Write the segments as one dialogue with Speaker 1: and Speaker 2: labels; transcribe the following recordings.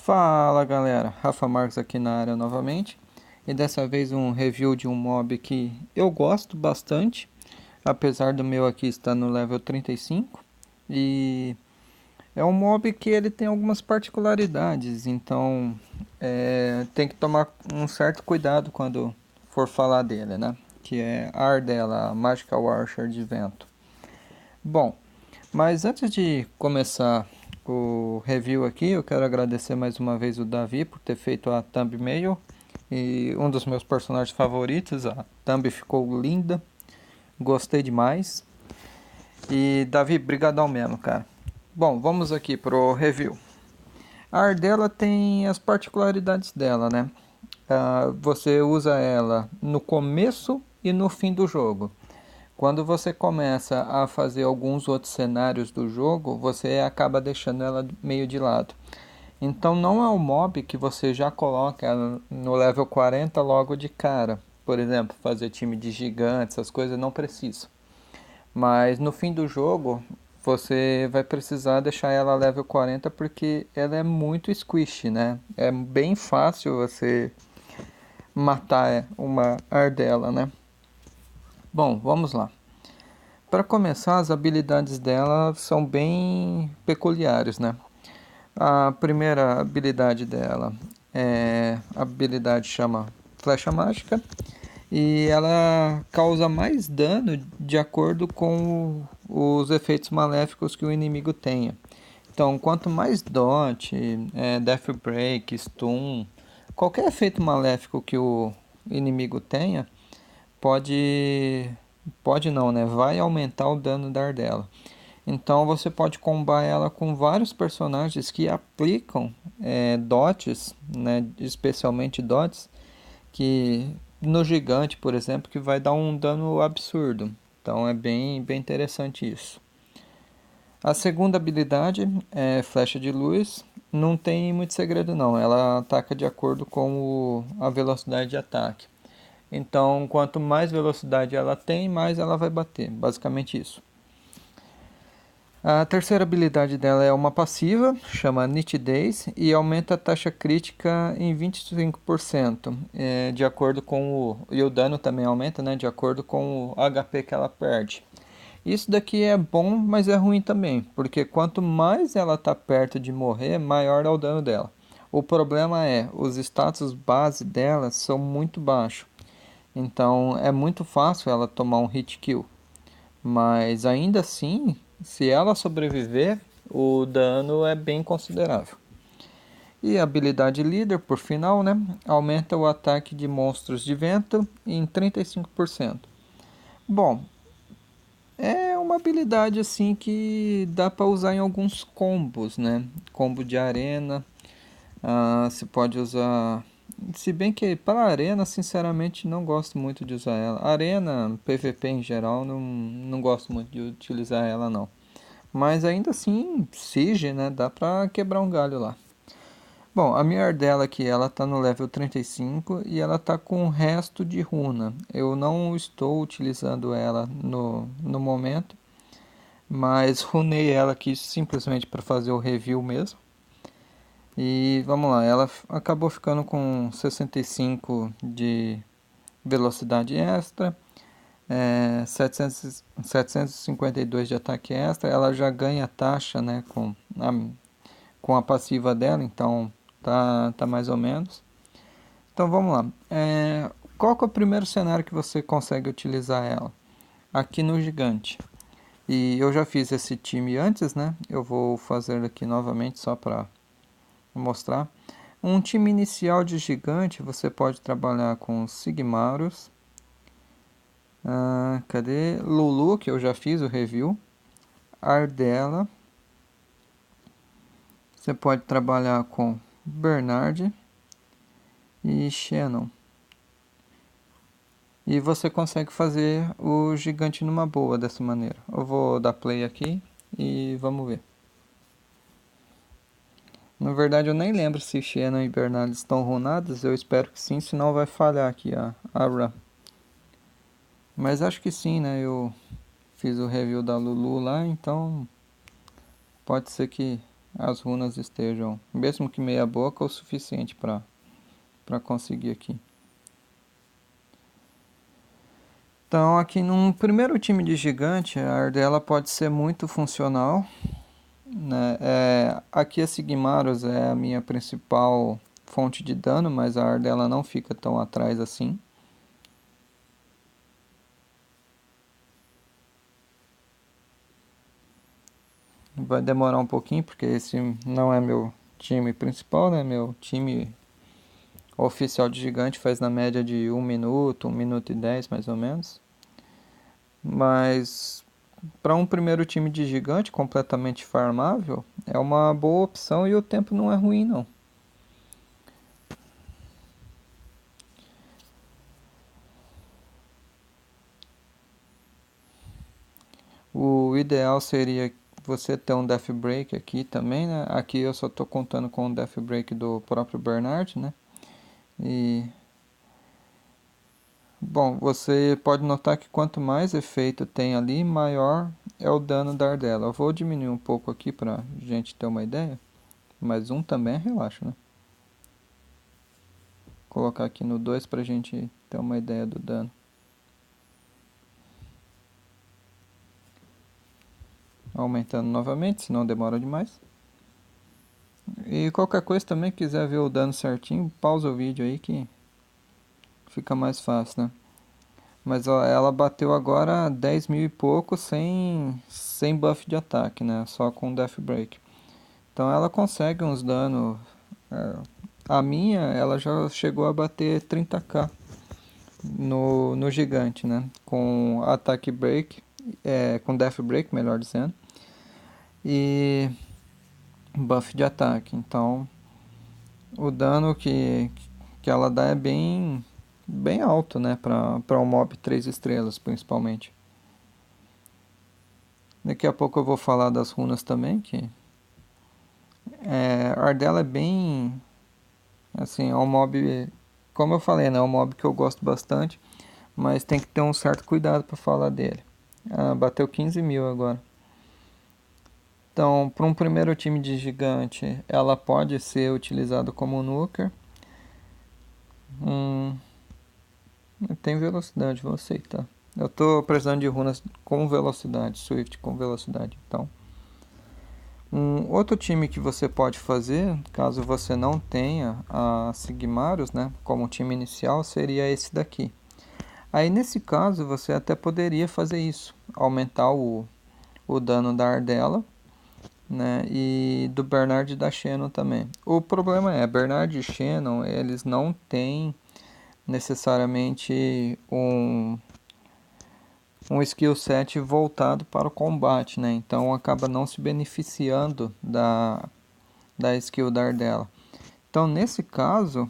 Speaker 1: Fala galera, Rafa Marques aqui na área novamente e dessa vez um review de um mob que eu gosto bastante, apesar do meu aqui estar no level 35 e é um mob que ele tem algumas particularidades, então tem que tomar um certo cuidado quando for falar dele, né? Que é a Ardella, a Magical Archer de Vento. Bom, mas antes de começar o review aqui, eu quero agradecer mais uma vez o Davi por ter feito a thumbnail e um dos meus personagens favoritos. A thumb ficou linda, gostei demais. E Davi, brigadão mesmo, cara. Bom, vamos aqui pro review. A Ardella tem as particularidades dela, né? Você usa ela no começo e no fim do jogo. Quando você começa a fazer alguns outros cenários do jogo, você acaba deixando ela meio de lado. Então não é um mob que você já coloca ela no level 40 logo de cara. Por exemplo, fazer time de gigantes, essas coisas não precisa. Mas no fim do jogo, você vai precisar deixar ela level 40 porque ela é muito squish, né? É bem fácil você matar uma Ardella, né? Bom, vamos lá. Para começar, as habilidades dela são bem peculiares, né? A primeira habilidade dela é a habilidade chama Flecha Mágica e ela causa mais dano de acordo com os efeitos maléficos que o inimigo tenha. Então, quanto mais dot, Death Break, Stun, qualquer efeito maléfico que o inimigo tenha, pode pode não, né? Vai aumentar o dano da Ardella. Então você pode combar ela com vários personagens que aplicam dots, né? Especialmente dots, que no gigante, por exemplo, que vai dar um dano absurdo. Então é bem interessante isso. A segunda habilidade é Flecha de Luz. Não tem muito segredo não, ela ataca de acordo com a velocidade de ataque. Então, quanto mais velocidade ela tem, mais ela vai bater. Basicamente isso. A terceira habilidade dela é uma passiva, chama Nitidez, e aumenta a taxa crítica em 25%, de acordo com o... E o dano também aumenta, né, de acordo com o HP que ela perde. Isso daqui é bom, mas é ruim também, porque quanto mais ela está perto de morrer, maior é o dano dela. O problema é, os status base dela são muito baixos. Então é muito fácil ela tomar um hit kill. Mas ainda assim, se ela sobreviver, o dano é bem considerável. E a habilidade líder, por final, né, aumenta o ataque de monstros de vento em 35%. Bom, é uma habilidade assim que dá para usar em alguns combos, né? Combo de arena, você pode usar. Se bem que para arena, sinceramente, não gosto muito de usar ela. Arena, PVP em geral, não gosto muito de utilizar ela não. Mas ainda assim, Siege, né? Dá pra quebrar um galho lá. Bom, a minha Ardella aqui, ela tá no level 35 e ela tá com o resto de runa. Eu não estou utilizando ela no momento, mas runei ela aqui simplesmente para fazer o review mesmo. E vamos lá, ela acabou ficando com 65 de velocidade extra, 752 de ataque extra. Ela já ganha taxa, né, com a passiva dela, então tá mais ou menos. Então vamos lá. Qual que é o primeiro cenário que você consegue utilizar ela? Aqui no gigante. E eu já fiz esse time antes, né? Eu vou fazer aqui novamente só para mostrar. Um time inicial de gigante, você pode trabalhar com Sigmarus. Cadê? Lulu, que eu já fiz o review. Ardella. Você pode trabalhar com Bernard e Shannon. E você consegue fazer o gigante numa boa dessa maneira. Eu vou dar play aqui e vamos ver. Na verdade eu nem lembro se Shannon e Bernard estão runados. Eu espero que sim, senão vai falhar aqui a run. Mas acho que sim, né? Eu fiz o review da Lulu lá, então pode ser que as runas estejam, mesmo que meia boca, o suficiente para conseguir aqui. Então aqui num primeiro time de gigante, a Ardella pode ser muito funcional, né? Aqui a Sigmarus é a minha principal fonte de dano, mas a Ardella não fica tão atrás assim. Vai demorar um pouquinho, porque esse não é meu time principal, né? Meu time oficial de gigante faz na média de 1 minuto, 1 minuto e 10 mais ou menos. Mas para um primeiro time de gigante completamente farmável, é uma boa opção e o tempo não é ruim não. O ideal seria você ter um Death Break aqui também, né? Aqui eu só estou contando com o Death Break do próprio Bernard, né? E bom, você pode notar que quanto mais efeito tem ali, maior é o dano da Ardella. Eu vou diminuir um pouco aqui pra gente ter uma ideia, mas um também é relaxa, né? Vou colocar aqui no 2 pra gente ter uma ideia do dano. Aumentando novamente, senão demora demais. E qualquer coisa também, quiser ver o dano certinho, pausa o vídeo aí que fica mais fácil, né? Mas ó, ela bateu agora 10 mil e pouco sem buff de ataque, né? Só com Death Break. Então ela consegue uns danos. A minha, ela já chegou a bater 30k no gigante, né? Com ataque break, com Death Break, melhor dizendo. E buff de ataque. Então o dano que ela dá é bem alto, né? Para um mob 3 estrelas, principalmente. Daqui a pouco eu vou falar das runas também, que a Ardella é bem, assim, é um mob, como eu falei, né? É um mob que eu gosto bastante, mas tem que ter um certo cuidado para falar dele. Bateu 15 mil agora. Então, para um primeiro time de gigante, ela pode ser utilizada como nuker. Tem velocidade, vou aceitar. Eu tô precisando de runas com velocidade, Swift com velocidade. Então, um outro time que você pode fazer, caso você não tenha a Sigmarus, né, como time inicial, seria esse daqui. Aí nesse caso você até poderia fazer isso, aumentar o dano da Ardella, né, e do Bernard e da Shannon também. O problema é, Bernard e Shannon, eles não têm necessariamente um skill set voltado para o combate, né? Então acaba não se beneficiando da skill dar dela. Então nesse caso,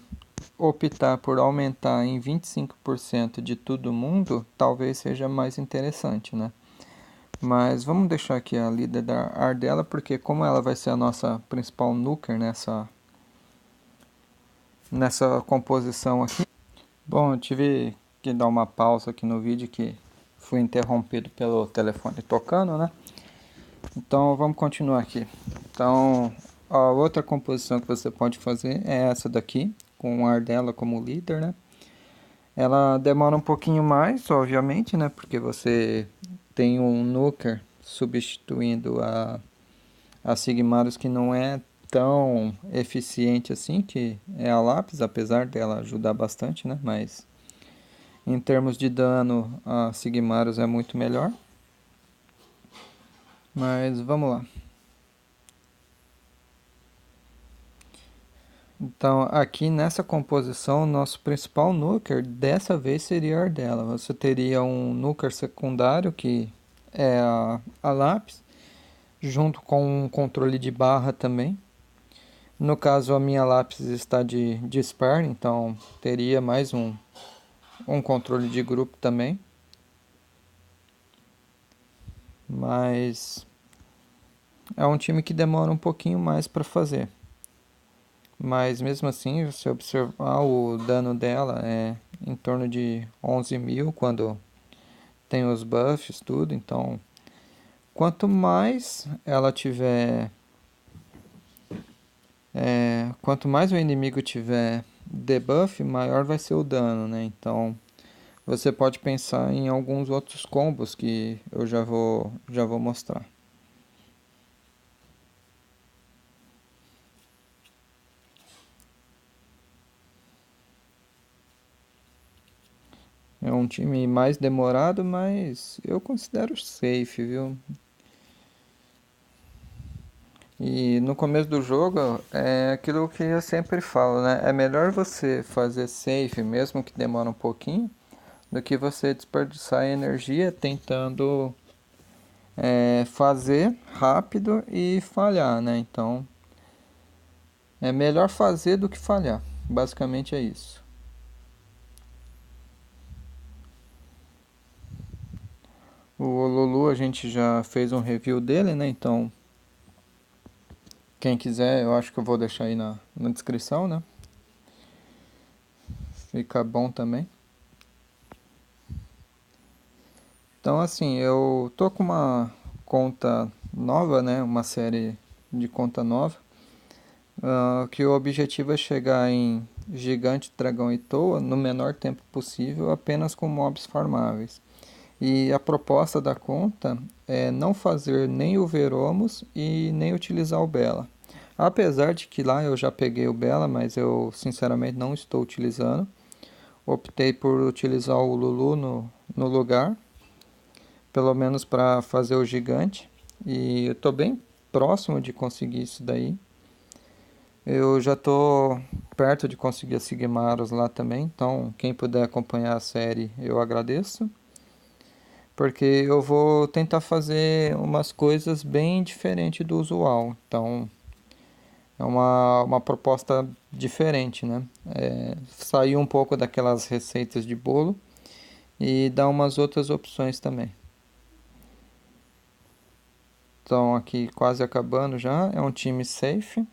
Speaker 1: optar por aumentar em 25% de todo mundo talvez seja mais interessante, né? Mas vamos deixar aqui a líder da Ardella, porque como ela vai ser a nossa principal nuker nessa composição aqui. Bom, eu tive que dar uma pausa aqui no vídeo que fui interrompido pelo telefone tocando, né? Então vamos continuar aqui. Então a outra composição que você pode fazer é essa daqui, com a Ardella como líder, né? Ela demora um pouquinho mais, obviamente, né? Porque você tem um nuker substituindo a Sigmarus que não é tão eficiente assim, que é a Lápis, apesar dela ajudar bastante, né? Mas em termos de dano, a Sigmarus é muito melhor. Mas vamos lá. Então, aqui nessa composição, nosso principal nuker dessa vez seria a Ardella. Você teria um nuker secundário, que é a Lápis, junto com um controle de barra também. No caso, a minha Lápis está de Spare, então teria mais um controle de grupo também. Mas é um time que demora um pouquinho mais para fazer. Mas mesmo assim, se você observar, o dano dela é em torno de 11 mil quando tem os buffs, tudo. Então, quanto mais ela tiver Quanto mais o inimigo tiver debuff, maior vai ser o dano, né? Então você pode pensar em alguns outros combos que eu já vou mostrar. É um time mais demorado, mas eu considero safe, viu? E no começo do jogo é aquilo que eu sempre falo, né? É melhor você fazer safe, mesmo que demore um pouquinho, do que você desperdiçar energia tentando fazer rápido e falhar, né? Então é melhor fazer do que falhar. Basicamente é isso. O Lulu a gente já fez um review dele, né? Então quem quiser, eu acho que eu vou deixar aí na descrição, né? Fica bom também. Então, assim, eu tô com uma conta nova, né? Uma série de conta nova. Que o objetivo é chegar em Gigante, Dragão e Toa no menor tempo possível, apenas com mobs farmáveis. E a proposta da conta é não fazer nem o Veromos e nem utilizar o Bela. Apesar de que lá eu já peguei o Bela, mas eu sinceramente não estou utilizando. Optei por utilizar o Lulu no lugar, pelo menos para fazer o gigante. E eu estou bem próximo de conseguir isso daí. Eu já estou perto de conseguir a Sigmaros lá também, então quem puder acompanhar a série eu agradeço. Porque eu vou tentar fazer umas coisas bem diferentes do usual. Então é uma proposta diferente, né? Sair um pouco daquelas receitas de bolo e dar umas outras opções também. Então aqui quase acabando já, é um time safe.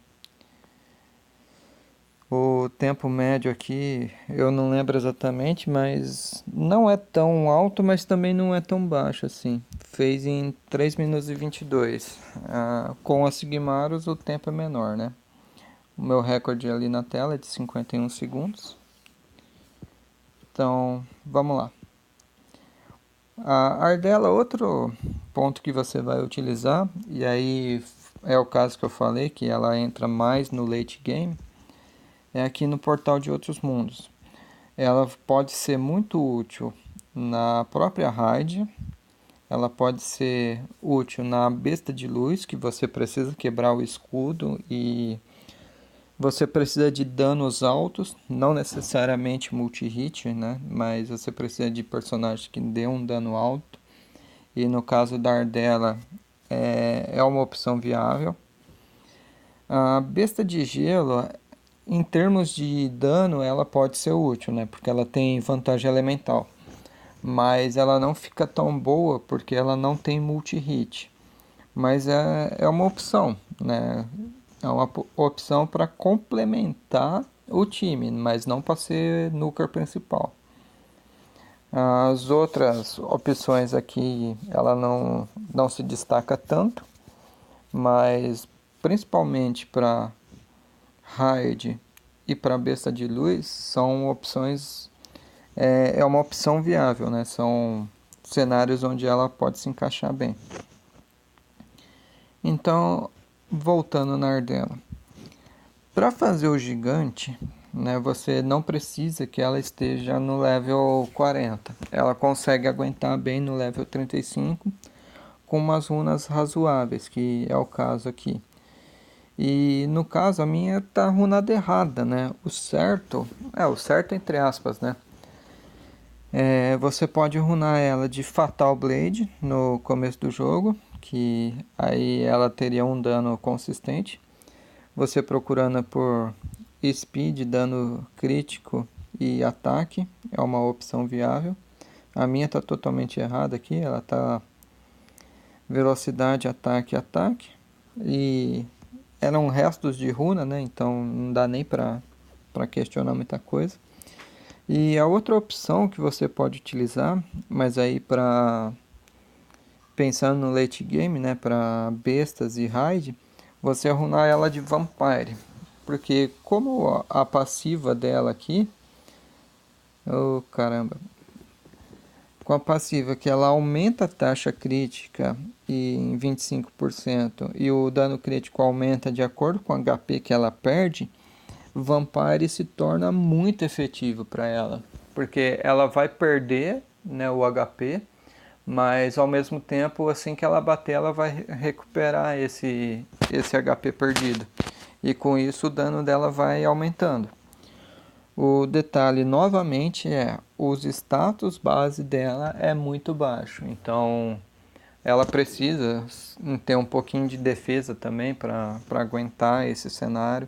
Speaker 1: O tempo médio aqui eu não lembro exatamente, mas não é tão alto, mas também não é tão baixo assim. Fez em 3 minutos e 22. Com a Sigmaros o tempo é menor, né? O meu recorde ali na tela é de 51 segundos. Então, vamos lá. A Ardella, outro ponto que você vai utilizar, e aí é o caso que eu falei, que ela entra mais no late game, é aqui no Portal de Outros Mundos. Ela pode ser muito útil na própria raid, ela pode ser útil na besta de luz, que você precisa quebrar o escudo e você precisa de danos altos, não necessariamente multi-hit, né? Mas você precisa de personagens que dê um dano alto. E no caso da Ardella é uma opção viável. A besta de gelo, em termos de dano, ela pode ser útil, né? Porque ela tem vantagem elemental. Mas ela não fica tão boa porque ela não tem multi-hit. Mas é uma opção, né? É uma opção para complementar o time, mas não para ser núcleo principal. As outras opções aqui, ela não se destaca tanto, mas principalmente para raid e para besta de luz são opções, é uma opção viável, né? São cenários onde ela pode se encaixar bem. Então, voltando na Ardella. Para fazer o gigante, né, você não precisa que ela esteja no level 40. Ela consegue aguentar bem no level 35 com umas runas razoáveis, que é o caso aqui. E no caso a minha tá runada errada, né? O certo entre aspas, né? Você pode runar ela de Fatal Blade no começo do jogo, que aí ela teria um dano consistente. Você procurando por speed, dano crítico e ataque é uma opção viável. A minha está totalmente errada aqui, ela está velocidade, ataque, ataque. E eram restos de runa, né? Então não dá nem para questionar muita coisa. E a outra opção que você pode utilizar, mas aí para pensando no late game, né, para bestas e raid, você runar ela de Vampire. porque como a passiva dela aqui, oh caramba, com a passiva que ela aumenta a taxa crítica em 25% e o dano crítico aumenta de acordo com o HP que ela perde, Vampire se torna muito efetivo para ela, porque ela vai perder, né, o HP, mas ao mesmo tempo, assim que ela bater, ela vai recuperar esse HP perdido. E com isso o dano dela vai aumentando. O detalhe novamente é os status base dela é muito baixo, então ela precisa ter um pouquinho de defesa também para aguentar esse cenário.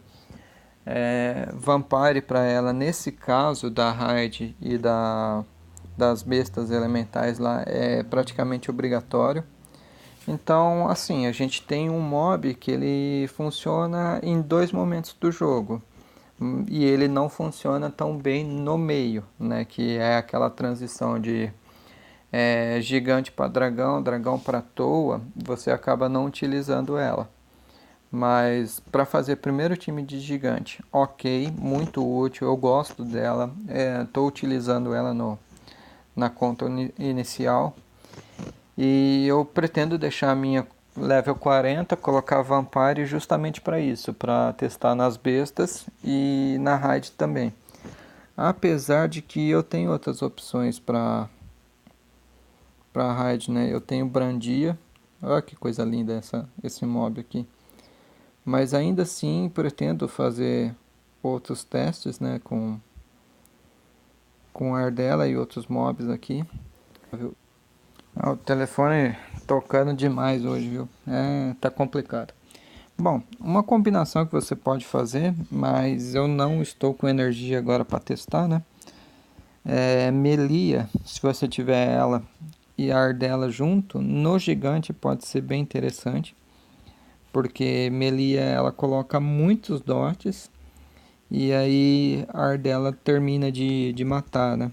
Speaker 1: Vampire para ela nesse caso da raid e das bestas elementais lá é praticamente obrigatório. Então, assim, a gente tem um mob que ele funciona em dois momentos do jogo. E ele não funciona tão bem no meio, né? Que é aquela transição de gigante para dragão, dragão para toa, você acaba não utilizando ela. Mas para fazer primeiro time de gigante, ok, muito útil, eu gosto dela, estou utilizando ela na conta inicial. E eu pretendo deixar a minha level 40, colocar Vampire justamente para isso, para testar nas bestas e na raid também. Apesar de que eu tenho outras opções para raid, né? Eu tenho Brandia, olha que coisa linda esse mob aqui. Mas ainda assim pretendo fazer outros testes, né, com Ardella e outros mobs aqui. O telefone tocando demais hoje, viu? Tá complicado. Bom, uma combinação que você pode fazer, mas eu não estou com energia agora para testar, né? Melia, se você tiver ela e a Ardella junto, no gigante pode ser bem interessante, porque Melia ela coloca muitos dotes e aí a Ardella termina de matar, né?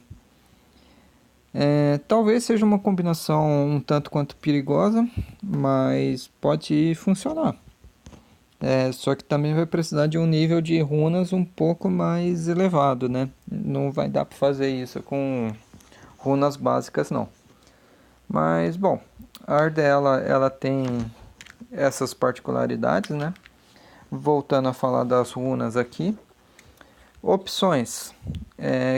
Speaker 1: Talvez seja uma combinação um tanto quanto perigosa, mas pode funcionar. Só que também vai precisar de um nível de runas um pouco mais elevado, né? Não vai dar para fazer isso com runas básicas, não. Mas, bom, a Ardella, ela tem essas particularidades, né? Voltando a falar das runas aqui. Opções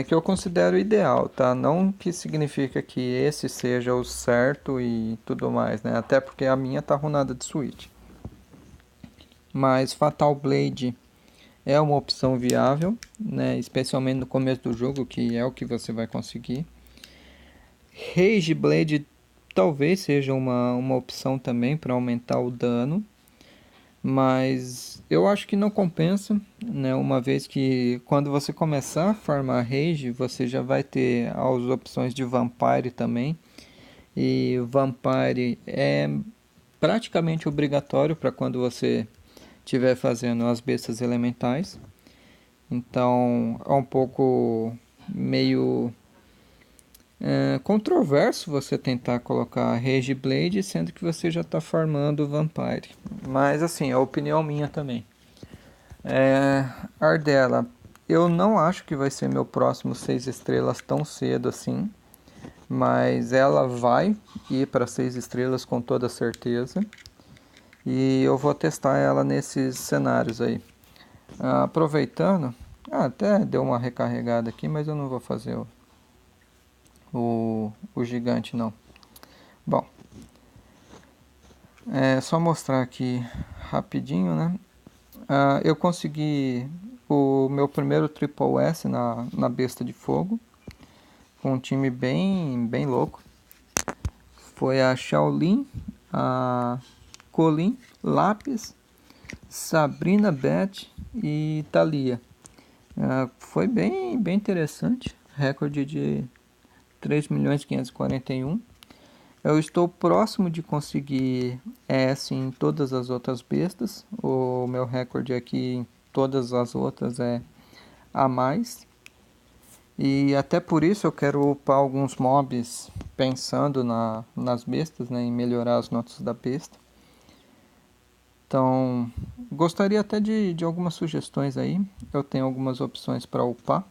Speaker 1: que eu considero ideal, tá? Não que significa que esse seja o certo e tudo mais, né? Até porque a minha tá runada de Switch. Mas Fatal Blade é uma opção viável, né? Especialmente no começo do jogo, que é o que você vai conseguir. Rage Blade talvez seja uma opção também para aumentar o dano, mas eu acho que não compensa, né? Uma vez que quando você começar a farmar Rage, você já vai ter as opções de Vampire também, e Vampire é praticamente obrigatório para quando você estiver fazendo as bestas elementais. Então é um pouco meio controverso você tentar colocar Rage Blade, sendo que você já está farmando Vampire. Mas assim, é a opinião minha também. Ardella, eu não acho que vai ser meu próximo 6 estrelas tão cedo assim. Mas ela vai ir para 6 estrelas com toda certeza. E eu vou testar ela nesses cenários aí. Aproveitando, até deu uma recarregada aqui, mas eu não vou fazer o gigante não. Bom, só mostrar aqui rapidinho, né? Eu consegui o meu primeiro Triple S na besta de fogo, com um time bem louco. Foi a Shaolin, a Colin, Lápis, Sabrina, Beth e Thalia. Foi bem interessante, recorde de 3.541.000. Eu estou próximo de conseguir S em todas as outras bestas. O meu recorde aqui em todas as outras é a mais. E até por isso eu quero upar alguns mobs pensando nas bestas, né, em melhorar as notas da besta. Então, Gostaria até de algumas sugestões aí. Eu tenho algumas opções para upar.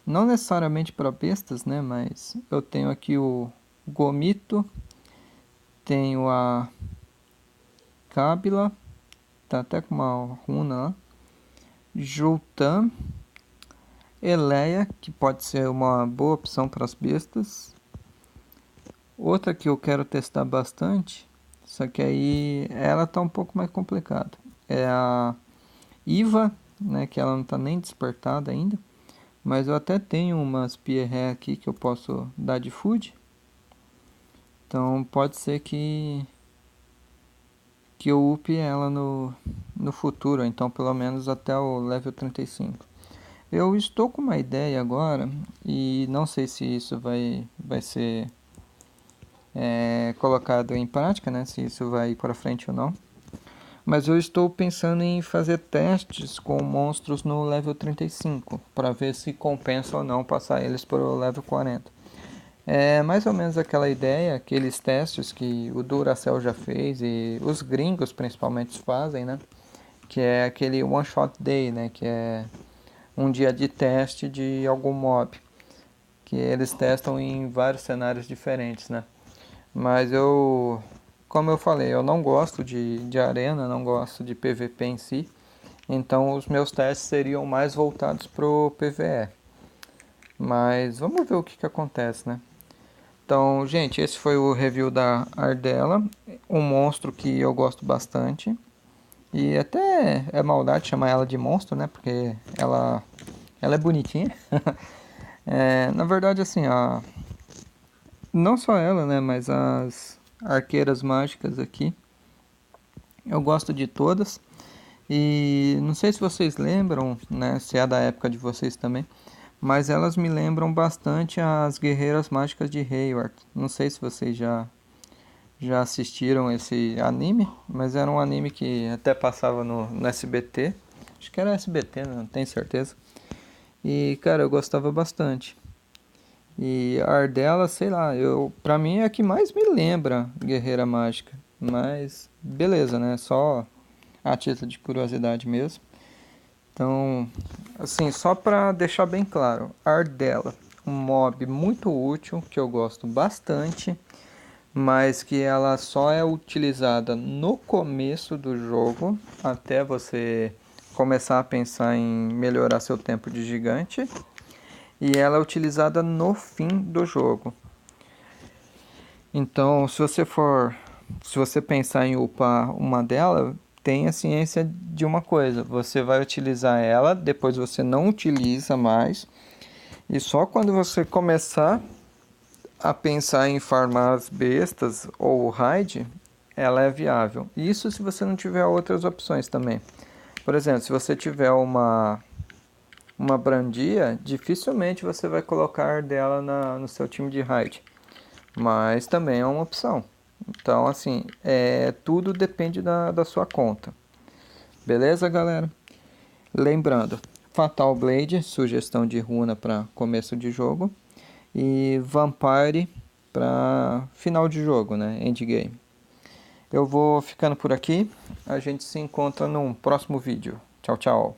Speaker 1: Não necessariamente para bestas, né? Mas eu tenho aqui o Gomito, tenho a Kabila, tá até com uma runa lá. Jultan, Eleia, que pode ser uma boa opção para as bestas. Outra que eu quero testar bastante, só que aí ela tá um pouco mais complicada. É a Iva, né, que ela não tá nem despertada ainda. Mas eu até tenho umas Pierre aqui que eu posso dar de food. Então pode ser que eu upe ela no futuro, então pelo menos até o level 35. Eu estou com uma ideia agora e não sei se isso vai ser colocado em prática, né? Se isso vai ir para frente ou não. Mas eu estou pensando em fazer testes com monstros no level 35 para ver se compensa ou não passar eles para o level 40. É mais ou menos aquela ideia, aqueles testes que o Duracell já fez e os gringos principalmente fazem, né? Que é aquele One Shot Day, né? Que é um dia de teste de algum mob. Que eles testam em vários cenários diferentes, né? Mas como eu falei, eu não gosto de arena, não gosto de PVP em si. Então os meus testes seriam mais voltados pro PVE. Mas vamos ver o que acontece, né? Então, gente, esse foi o review da Ardella, um monstro que eu gosto bastante. E até é maldade chamar ela de monstro, né? Porque ela é bonitinha. Na verdade, assim, não só ela, né? Mas as arqueiras mágicas aqui. Eu gosto de todas. E não sei se vocês lembram, né? Se é da época de vocês também. Mas elas me lembram bastante as Guerreiras Mágicas de Hayward. Não sei se vocês já assistiram esse anime, mas era um anime que até passava no SBT. Acho que era SBT, não tenho certeza. E, cara, eu gostava bastante. E a Ardella, sei lá, pra mim é a que mais me lembra Guerreira Mágica. Mas, beleza, né? Só a título de curiosidade mesmo. Então, assim, só pra deixar bem claro, Ardella, um mob muito útil, que eu gosto bastante, mas que ela só é utilizada no começo do jogo, até você começar a pensar em melhorar seu tempo de gigante, e ela é utilizada no fim do jogo. Então, se você pensar em upar uma dela, tenha ciência de uma coisa, você vai utilizar ela, depois você não utiliza mais, e só quando você começar a pensar em farmar as bestas ou o raid, ela é viável. Isso se você não tiver outras opções também. Por exemplo, se você tiver uma brandia, dificilmente você vai colocar dela no seu time de raid. Mas também é uma opção. Então, assim, tudo depende da sua conta. Beleza, galera? Lembrando, Fatal Blade, sugestão de runa para começo de jogo. E Vampire para final de jogo, né? Endgame. Eu vou ficando por aqui. A gente se encontra num próximo vídeo. Tchau, tchau.